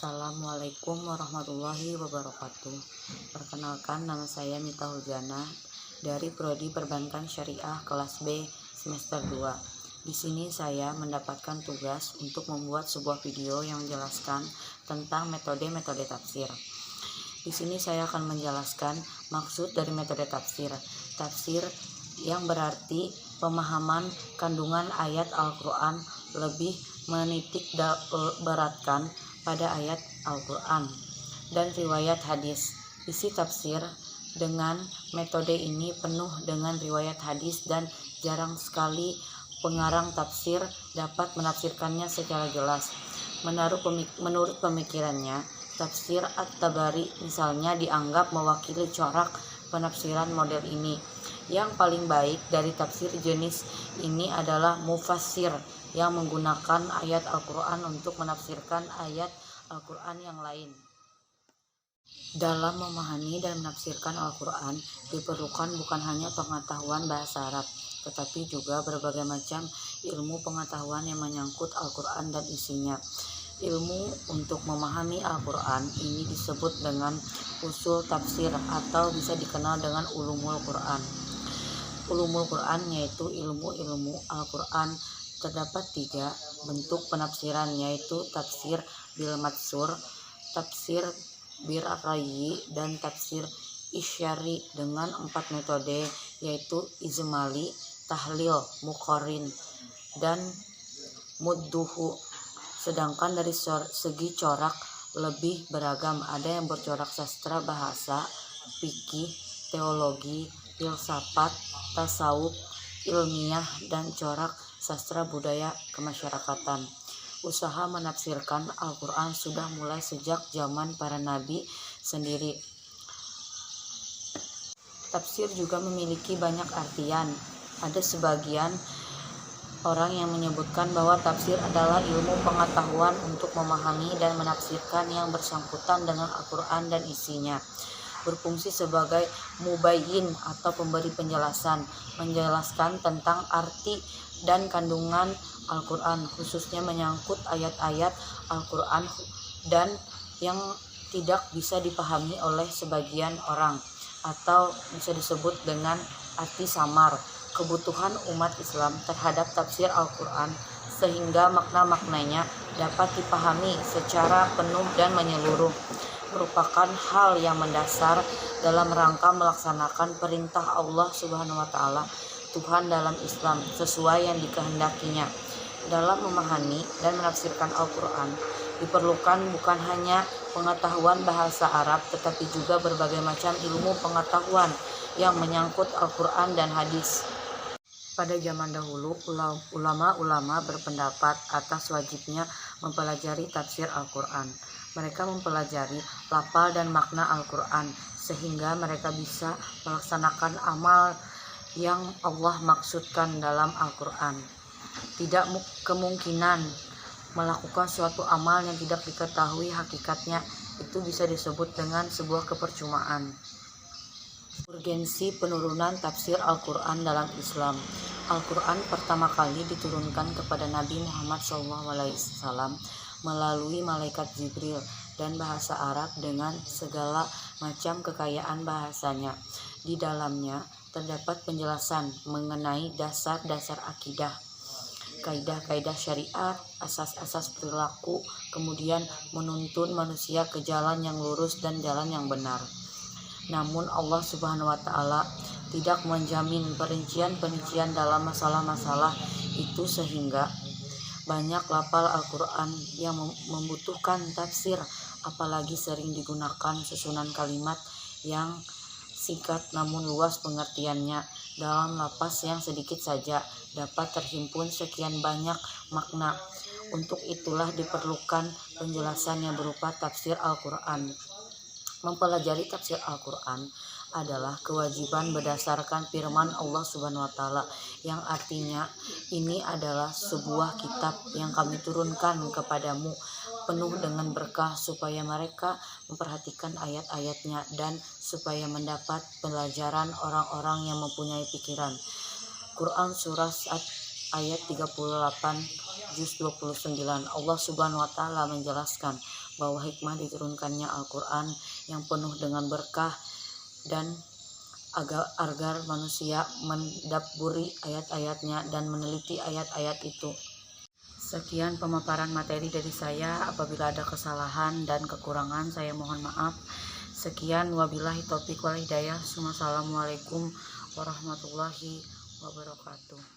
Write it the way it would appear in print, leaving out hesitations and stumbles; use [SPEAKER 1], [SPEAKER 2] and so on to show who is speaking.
[SPEAKER 1] Assalamualaikum warahmatullahi wabarakatuh. Perkenalkan, nama saya Mita Huljana dari Prodi Perbankan Syariah kelas B semester 2. Di sini saya mendapatkan tugas untuk membuat sebuah video yang menjelaskan tentang metode-metode tafsir. Di sini saya akan menjelaskan maksud dari metode tafsir. Tafsir yang berarti pemahaman kandungan ayat Al-Quran, lebih menitik beratkan pada ayat Al-Quran dan riwayat hadis. Isi tafsir dengan metode ini penuh dengan riwayat hadis dan jarang sekali pengarang tafsir dapat menafsirkannya secara jelas. Menurut pemikirannya, tafsir At-Tabari misalnya dianggap mewakili corak penafsiran model ini. Yang paling baik dari tafsir jenis ini adalah mufassir, yang menggunakan ayat Al-Quran untuk menafsirkan ayat Al-Quran yang lain. Dalam memahami dan menafsirkan Al-Quran diperlukan bukan hanya pengetahuan bahasa Arab, tetapi juga berbagai macam ilmu pengetahuan yang menyangkut Al-Quran dan isinya. Ilmu untuk memahami Al-Quran ini disebut dengan usul tafsir atau bisa dikenal dengan ulumul Quran. Ulumul Quran yaitu ilmu-ilmu Al-Quran. Terdapat 3 bentuk penafsiran, yaitu tafsir bil matsur, tafsir bir ra'yi, dan tafsir isyari dengan 4 metode, yaitu ijmali, tahlil, muqarrin, dan mudduhu. Sedangkan dari segi corak lebih beragam, ada yang bercorak sastra bahasa, fikih, teologi, filsafat, tasawuf, ilmiah, dan corak sastra budaya kemasyarakatan. Usaha menafsirkan Al-Quran sudah mulai sejak zaman para nabi sendiri. Tafsir juga memiliki banyak artian. Ada sebagian orang yang menyebutkan bahwa tafsir adalah ilmu pengetahuan untuk memahami dan menafsirkan yang bersangkutan dengan Al-Quran dan isinya. Berfungsi sebagai mubayyin atau pemberi penjelasan, menjelaskan tentang arti dan kandungan Al-Quran, khususnya menyangkut ayat-ayat Al-Quran dan yang tidak bisa dipahami oleh sebagian orang, atau bisa disebut dengan arti samar, kebutuhan umat Islam terhadap tafsir Al-Quran sehingga makna-maknanya dapat dipahami secara penuh dan menyeluruh, merupakan hal yang mendasar dalam rangka melaksanakan perintah Allah Subhanahu wa Ta'ala, Tuhan dalam Islam, sesuai yang dikehendakinya. Dalam memahami dan menafsirkan Al-Quran diperlukan bukan hanya pengetahuan bahasa Arab, tetapi juga berbagai macam ilmu pengetahuan yang menyangkut Al-Quran dan hadis. Pada zaman dahulu, ulama-ulama berpendapat atas wajibnya mempelajari tafsir Al-Quran. Mereka mempelajari lafal dan makna Al-Quran sehingga mereka bisa melaksanakan amal yang Allah maksudkan dalam Al-Quran. Tidak kemungkinan melakukan suatu amal yang tidak diketahui hakikatnya, itu bisa disebut dengan sebuah kepercumaan. Urgensi penurunan tafsir Al-Quran dalam Islam. Al-Quran pertama kali diturunkan kepada Nabi Muhammad SAW melalui malaikat Jibril dan bahasa Arab dengan segala macam kekayaan bahasanya. Di dalamnya terdapat penjelasan mengenai dasar-dasar akidah, kaidah-kaidah syariat, asas-asas perilaku, kemudian menuntun manusia ke jalan yang lurus dan jalan yang benar. Namun Allah Subhanahu wa Ta'ala tidak menjamin perincian-perincian dalam masalah-masalah itu, sehingga banyak lafal Al-Quran yang membutuhkan tafsir, apalagi sering digunakan susunan kalimat yang singkat namun luas pengertiannya. Dalam lafaz yang sedikit saja dapat terhimpun sekian banyak makna. Untuk itulah diperlukan penjelasan yang berupa tafsir Al-Quran. Mempelajari tafsir Al-Quran adalah kewajiban berdasarkan firman Allah Subhanahu wa Ta'ala, yang artinya ini adalah sebuah kitab yang kami turunkan kepadamu penuh dengan berkah, supaya mereka memperhatikan ayat-ayatnya dan supaya mendapat pelajaran orang-orang yang mempunyai pikiran. Quran surah ayat 38 juz 29. Allah Subhanahu wa Ta'ala menjelaskan bahwa hikmah diturunkannya Al-Quran yang penuh dengan berkah dan agar manusia mendabburi ayat-ayatnya dan meneliti ayat-ayat itu. Sekian pemaparan materi dari saya. Apabila ada kesalahan dan kekurangan, saya mohon maaf. Sekian, wabillahi taufiq wal hidayah. Wassalamualaikum warahmatullahi wabarakatuh.